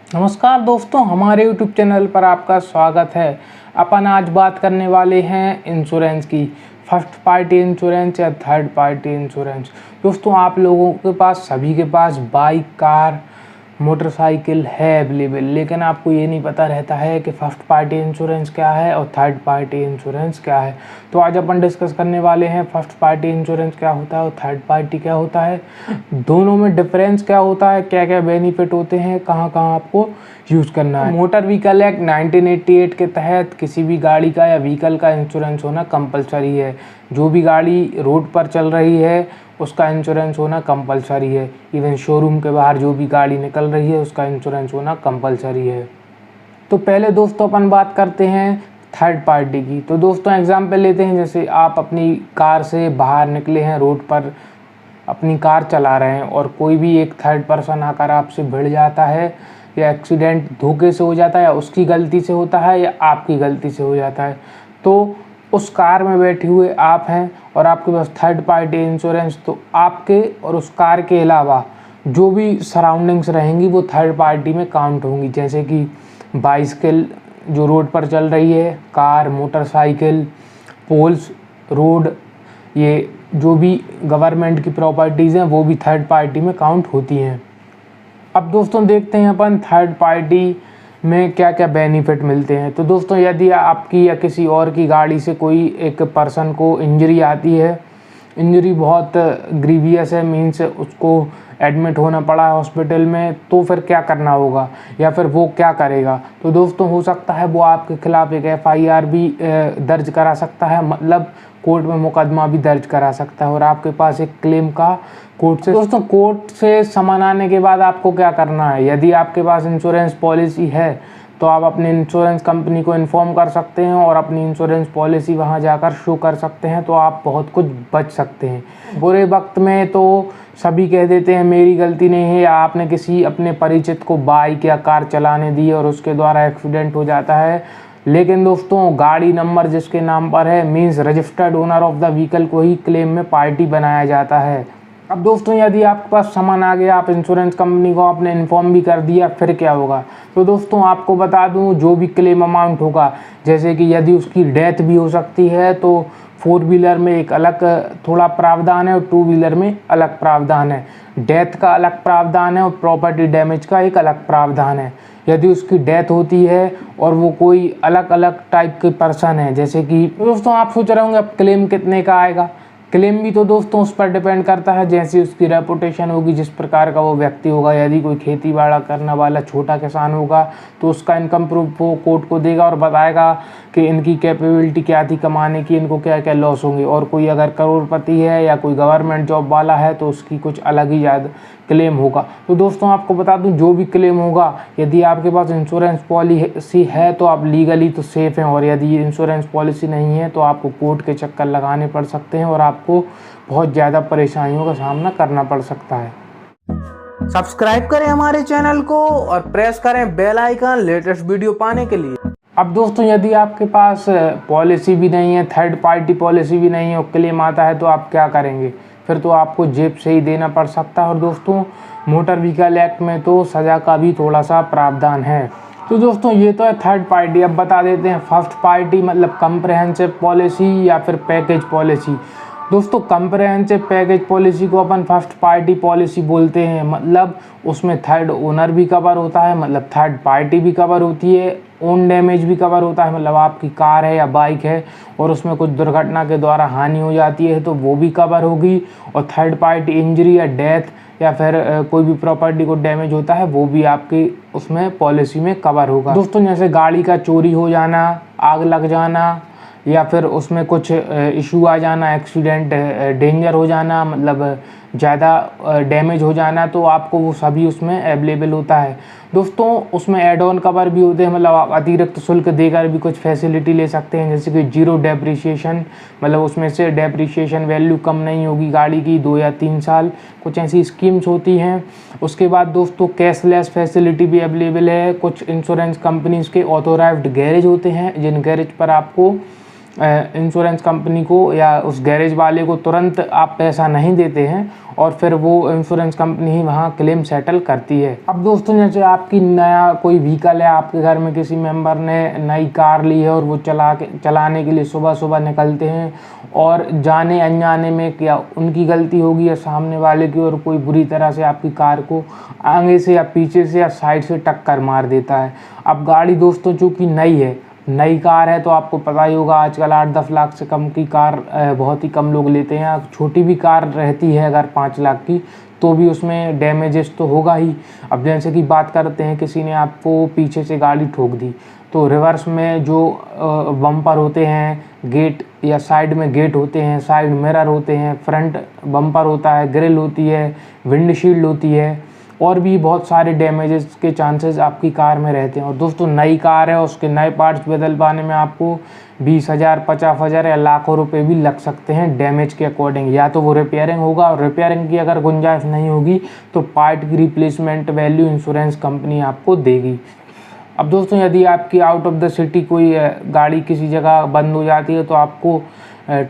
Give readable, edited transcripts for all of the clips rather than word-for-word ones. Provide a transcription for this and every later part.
नमस्कार दोस्तों, हमारे YouTube चैनल पर आपका स्वागत है। अपन आज बात करने वाले हैं इंश्योरेंस की। फर्स्ट पार्टी इंश्योरेंस या थर्ड पार्टी इंश्योरेंस। दोस्तों, आप लोगों के पास सभी के पास बाइक, कार, मोटरसाइकिल है अवेलेबल, लेकिन आपको ये नहीं पता रहता है कि फर्स्ट पार्टी इंश्योरेंस क्या है और थर्ड पार्टी इंश्योरेंस क्या है। तो आज अपन डिस्कस करने वाले हैं फर्स्ट पार्टी इंश्योरेंस क्या होता है और थर्ड पार्टी क्या होता है, दोनों में डिफरेंस क्या होता है, क्या क्या बेनिफिट होते हैं, कहाँ कहाँ आपको यूज़ करना है। मोटर व्हीकल एक्ट 1988 के तहत किसी भी गाड़ी का या व्हीकल का इंश्योरेंस होना कंपलसरी है। जो भी गाड़ी रोड पर चल रही है उसका इंश्योरेंस होना कंपलसरी है। इवन शोरूम के बाहर जो भी गाड़ी निकल रही है उसका इंश्योरेंस होना कंपलसरी है। तो पहले दोस्तों अपन बात करते हैं थर्ड पार्टी की। तो दोस्तों एग्जांपल लेते हैं, जैसे आप अपनी कार से बाहर निकले हैं, रोड पर अपनी कार चला रहे हैं और कोई भी एक थर्ड पर्सन आकर आपसे भिड़ जाता है या एक्सीडेंट धोखे से हो जाता है या उसकी गलती से होता है या आपकी गलती से हो जाता है, तो उस कार में बैठे हुए आप हैं और आपके पास थर्ड पार्टी इंश्योरेंस, तो आपके और उस कार के अलावा जो भी सराउंडिंग्स रहेंगी वो थर्ड पार्टी में काउंट होंगी। जैसे कि बाइसिकल जो रोड पर चल रही है, कार, मोटरसाइकिल, पोल्स, रोड, ये जो भी गवर्नमेंट की प्रॉपर्टीज़ हैं वो भी थर्ड पार्टी में काउंट होती हैं। अब दोस्तों देखते हैं अपन थर्ड पार्टी में क्या क्या बेनिफिट मिलते हैं। तो दोस्तों यदि आपकी या किसी और की गाड़ी से कोई एक पर्सन को इंजरी आती है, इंजरी बहुत ग्रीवियस है, मीन्स उसको एडमिट होना पड़ा है हॉस्पिटल में, तो फिर क्या करना होगा या फिर वो क्या करेगा। तो दोस्तों हो सकता है वो आपके खिलाफ़ एक FIR भी दर्ज करा सकता है, मतलब कोर्ट में मुकदमा भी दर्ज करा सकता है और आपके पास एक क्लेम का कोर्ट से समन आने के बाद आपको क्या करना है। यदि आपके पास इंश्योरेंस पॉलिसी है तो आप अपनी इंश्योरेंस कंपनी को इन्फॉर्म कर सकते हैं और अपनी इंश्योरेंस पॉलिसी वहां जाकर शो कर सकते हैं, तो आप बहुत कुछ बच सकते हैं। बुरे वक्त में तो सभी कह देते हैं मेरी गलती नहीं है, या आपने किसी अपने परिचित को बाइक या कार चलाने दी और उसके द्वारा एक्सीडेंट हो जाता है, लेकिन दोस्तों गाड़ी नंबर जिसके नाम पर है, means registered owner of the vehicle को ही क्लेम में पार्टी बनाया जाता है। अब दोस्तों यदि आपके पास सामान आ गया, आप इंश्योरेंस कंपनी को आपने इन्फॉर्म भी कर दिया, फिर क्या होगा। तो दोस्तों आपको बता दूं, जो भी क्लेम अमाउंट होगा, जैसे कि यदि उसकी डेथ भी हो सकती है तो 4 व्हीलर में एक अलग थोड़ा प्रावधान है और 2 व्हीलर में अलग प्रावधान है। डेथ का अलग प्रावधान है और प्रॉपर्टी डैमेज का एक अलग प्रावधान है। यदि उसकी डेथ होती है और वो कोई अलग अलग टाइप के पर्सन है, जैसे कि दोस्तों आप सोच रहे होंगे अब क्लेम कितने का आएगा। क्लेम भी तो दोस्तों उस पर डिपेंड करता है जैसी उसकी रेपुटेशन होगी, जिस प्रकार का वो व्यक्ति होगा। यदि कोई खेती बाड़ा करने वाला छोटा किसान होगा तो उसका इनकम प्रूफ वो कोर्ट को देगा और बताएगा कि इनकी कैपेबिलिटी क्या थी कमाने की, इनको क्या क्या लॉस होंगे। और कोई अगर करोड़पति है या कोई गवर्नमेंट जॉब वाला है तो उसकी कुछ अलग ही ज़्यादा क्लेम होगा। तो दोस्तों आपको बता दूं, जो भी क्लेम होगा, यदि आपके पास इंश्योरेंस पॉलिसी है तो आप लीगली तो सेफ़ हैं, और यदि इंश्योरेंस पॉलिसी नहीं है तो आपको कोर्ट के चक्कर लगाने पड़ सकते हैं और आपको बहुत ज़्यादा परेशानियों का सामना करना पड़ सकता है। सब्सक्राइब करें हमारे चैनल को और प्रेस करें बेल आइकन लेटेस्ट वीडियो पाने के लिए। अब दोस्तों यदि आपके पास पॉलिसी भी नहीं है, थर्ड पार्टी पॉलिसी भी नहीं है और क्लेम आता है तो आप क्या करेंगे। फिर तो आपको जेब से ही देना पड़ सकता है। और दोस्तों मोटर व्हीकल एक्ट में तो सज़ा का भी थोड़ा सा प्रावधान है। तो दोस्तों ये तो है थर्ड पार्टी। अब बता देते हैं फर्स्ट पार्टी, मतलब कंप्रहेंसिव पॉलिसी या फिर पैकेज पॉलिसी। दोस्तों कंप्रहेंसिव पैकेज पॉलिसी को अपन फर्स्ट पार्टी पॉलिसी बोलते हैं, मतलब उसमें थर्ड ओनर भी कवर होता है, मतलब थर्ड पार्टी भी कवर होती है, ओन डैमेज भी कवर होता है, मतलब आपकी कार है या बाइक है और उसमें कुछ दुर्घटना के द्वारा हानि हो जाती है तो वो भी कवर होगी, और थर्ड पार्टी इंजरी या डेथ या फिर कोई भी प्रॉपर्टी को डैमेज होता है वो भी आपकी उसमें पॉलिसी में कवर होगा। दोस्तों जैसे गाड़ी का चोरी हो जाना, आग लग जाना या फिर उसमें कुछ इशू आ जाना, एक्सीडेंट डेंजर हो जाना, मतलब ज़्यादा डैमेज हो जाना, तो आपको वो सभी उसमें अवेलेबल होता है। दोस्तों उसमें एड ऑन कवर भी होते हैं, मतलब आप अतिरिक्त शुल्क देकर भी कुछ फैसिलिटी ले सकते हैं, जैसे कि जीरो डेप्रिसिएशन, मतलब उसमें से डेप्रिसिएशन वैल्यू कम नहीं होगी गाड़ी की 2 या 3 साल, कुछ ऐसी स्कीम्स होती हैं। उसके बाद दोस्तों कैशलेस फैसिलिटी भी अवेलेबल है। कुछ इंश्योरेंस कंपनीज़ के ऑथोराइज्ड गैरेज होते हैं जिन गैरेज पर आपको इंश्योरेंस कंपनी को या उस गैरेज वाले को तुरंत आप पैसा नहीं देते हैं और फिर वो इंश्योरेंस कंपनी ही वहाँ क्लेम सेटल करती है। अब दोस्तों जैसे आपकी नया कोई व्हीकल है, आपके घर में किसी मेंबर ने नई कार ली है और वो चलाने के लिए सुबह सुबह निकलते हैं और जाने अनजाने में क्या उनकी गलती होगी या सामने वाले की, और कोई बुरी तरह से आपकी कार को आगे से या पीछे से या साइड से टक्कर मार देता है। अब गाड़ी दोस्तों चूँकि नई कार है तो आपको पता ही होगा आजकल 8-10 लाख से कम की कार बहुत ही कम लोग लेते हैं। छोटी भी कार रहती है अगर 5 लाख की तो भी उसमें डैमेजेस तो होगा ही। अब जैसे कि बात करते हैं किसी ने आपको पीछे से गाड़ी ठोक दी तो रिवर्स में जो बम्पर होते हैं, गेट या साइड में गेट होते हैं, साइड मिरर होते हैं, फ्रंट बम्पर होता है, ग्रिल होती है, विंडशील्ड होती है और भी बहुत सारे डैमेजेस के चांसेस आपकी कार में रहते हैं। और दोस्तों नई कार है, उसके नए पार्ट्स बदल पाने में आपको 20,000, 50,000 या लाखों रुपए भी लग सकते हैं डैमेज के अकॉर्डिंग। या तो वो रिपेयरिंग होगा और रिपेयरिंग की अगर गुंजाइश नहीं होगी तो पार्ट की रिप्लेसमेंट वैल्यू इंश्योरेंस कंपनी आपको देगी। अब दोस्तों यदि आपकी आउट ऑफ द सिटी कोई गाड़ी किसी जगह बंद हो जाती है तो आपको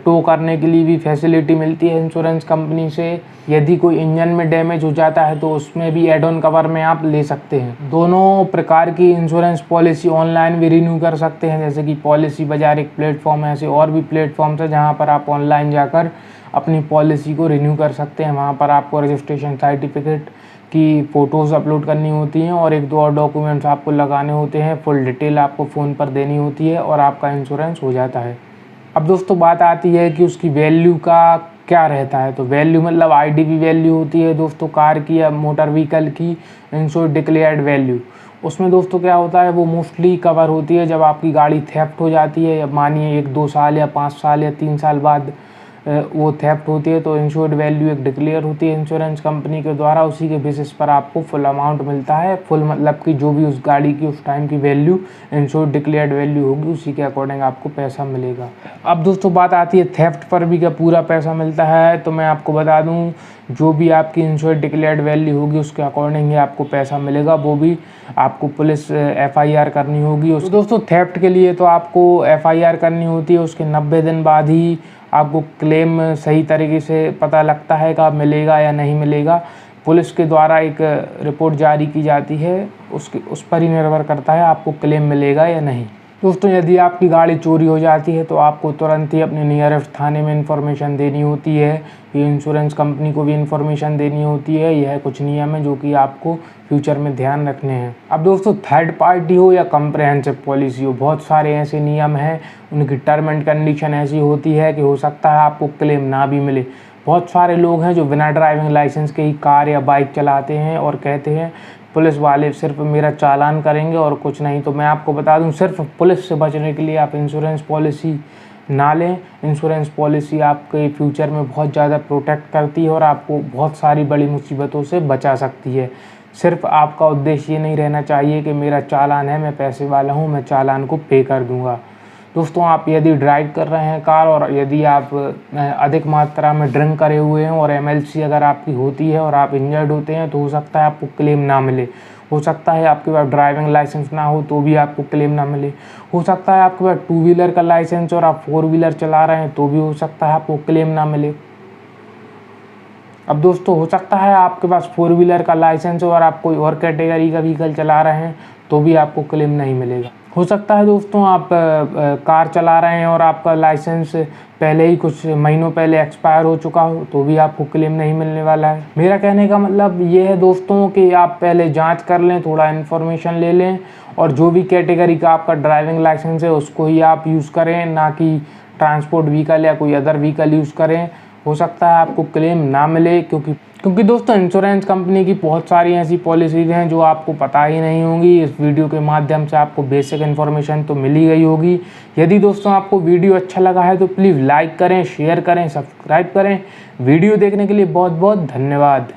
टो करने के लिए भी फैसिलिटी मिलती है इंश्योरेंस कंपनी से। यदि कोई इंजन में डैमेज हो जाता है तो उसमें भी एड ऑन कवर में आप ले सकते हैं। दोनों प्रकार की इंश्योरेंस पॉलिसी ऑनलाइन भी रिन्यू कर सकते हैं, जैसे कि पॉलिसी बाजार एक प्लेटफॉर्म है, ऐसे और भी प्लेटफॉर्म्स है जहां पर आप ऑनलाइन जाकर अपनी पॉलिसी को रिन्यू कर सकते हैं। वहाँ पर आपको रजिस्ट्रेशन सर्टिफिकेट की फ़ोटोज़ अपलोड करनी होती हैं और 1-2 और डॉक्यूमेंट्स आपको लगाने होते हैं। फुल डिटेल आपको फ़ोन पर देनी होती है और आपका इंश्योरेंस हो जाता है। अब दोस्तों बात आती है कि उसकी वैल्यू का क्या रहता है। तो वैल्यू मतलब IDV वैल्यू होती है दोस्तों कार की या मोटर व्हीकल की इंश्योर्ड डिक्लेयर्ड वैल्यू। उसमें दोस्तों क्या होता है, वो मोस्टली कवर होती है जब आपकी गाड़ी थेफ्ट हो जाती है, या मानिए 1-2 साल या 5 साल या 3 साल बाद वो थेफ्ट होती है तो इंश्योर्ड वैल्यू एक डिक्लेयर होती है इंश्योरेंस कंपनी के द्वारा। उसी के बेसिस पर आपको फुल अमाउंट मिलता है। फुल मतलब कि जो भी उस गाड़ी की उस टाइम की वैल्यू इंश्योर्ड डिक्लेयर्ड वैल्यू होगी उसी के अकॉर्डिंग आपको पैसा मिलेगा। अब दोस्तों बात आती है थेफ्ट पर भी क्या पूरा पैसा मिलता है, तो मैं आपको बता दूं जो भी आपकी इंश्योर्ड डिक्लेयर्ड वैल्यू होगी उसके अकॉर्डिंग ही आपको पैसा मिलेगा। वो भी आपको पुलिस FIR करनी होगी। तो दोस्तों थेफ्ट के लिए तो आपको FIR करनी होती है, उसके 90 दिन बाद ही आपको क्लेम सही तरीके से पता लगता है कि मिलेगा या नहीं मिलेगा। पुलिस के द्वारा एक रिपोर्ट जारी की जाती है, उस पर ही निर्भर करता है आपको क्लेम मिलेगा या नहीं। दोस्तों यदि आपकी गाड़ी चोरी हो जाती है तो आपको तुरंत ही अपने नियरेस्ट थाने में इन्फॉर्मेशन देनी होती है। ये इंश्योरेंस कंपनी को भी इन्फॉर्मेशन देनी होती है। यह कुछ नियम है जो कि आपको फ्यूचर में ध्यान रखने हैं। अब दोस्तों थर्ड पार्टी हो या कम्प्रहेंसिव पॉलिसी हो, बहुत सारे ऐसे नियम हैं, उनकी टर्म एंड कंडीशन ऐसी होती है कि हो सकता है आपको क्लेम ना भी मिले। बहुत सारे लोग हैं जो बिना ड्राइविंग लाइसेंस के ही कार या बाइक चलाते हैं और कहते हैं पुलिस वाले सिर्फ मेरा चालान करेंगे और कुछ नहीं। तो मैं आपको बता दूं सिर्फ पुलिस से बचने के लिए आप इंश्योरेंस पॉलिसी ना लें। इंश्योरेंस पॉलिसी आपके फ्यूचर में बहुत ज़्यादा प्रोटेक्ट करती है और आपको बहुत सारी बड़ी मुसीबतों से बचा सकती है। सिर्फ आपका उद्देश्य ये नहीं रहना चाहिए कि मेरा चालान है, मैं पैसे वाला हूँ, मैं चालान को पे कर दूँगा। दोस्तों आप यदि ड्राइव कर रहे हैं कार और यदि आप अधिक मात्रा में ड्रिंक करे हुए हैं और MLC अगर आपकी होती है और आप इंजर्ड होते हैं तो हो सकता है आपको क्लेम ना मिले। हो सकता है आपके पास ड्राइविंग लाइसेंस ना हो तो भी आपको क्लेम ना मिले। हो सकता है आपके पास 2 व्हीलर का लाइसेंस और आप 4 व्हीलर चला रहे हैं तो भी हो सकता है आपको क्लेम ना मिले। अब दोस्तों हो सकता है आपके पास 4 व्हीलर का लाइसेंस और आप कोई और कैटेगरी का व्हीकल चला रहे हैं तो भी आपको क्लेम नहीं मिलेगा। हो सकता है दोस्तों आप कार चला रहे हैं और आपका लाइसेंस पहले ही कुछ महीनों पहले एक्सपायर हो चुका हो तो भी आपको क्लेम नहीं मिलने वाला है। मेरा कहने का मतलब ये है दोस्तों कि आप पहले जांच कर लें, थोड़ा इन्फॉर्मेशन ले लें और जो भी कैटेगरी का आपका ड्राइविंग लाइसेंस है उसको ही आप यूज़ करें, ना कि ट्रांसपोर्ट व्हीकल या कोई अदर व्हीकल यूज़ करें। हो सकता है आपको क्लेम ना मिले क्योंकि दोस्तों इंश्योरेंस कंपनी की बहुत सारी ऐसी पॉलिसीज़ हैं जो आपको पता ही नहीं होंगी। इस वीडियो के माध्यम से आपको बेसिक इन्फॉर्मेशन तो मिल ही गई होगी। यदि दोस्तों आपको वीडियो अच्छा लगा है तो प्लीज़ लाइक करें, शेयर करें, सब्सक्राइब करें। वीडियो देखने के लिए बहुत बहुत धन्यवाद।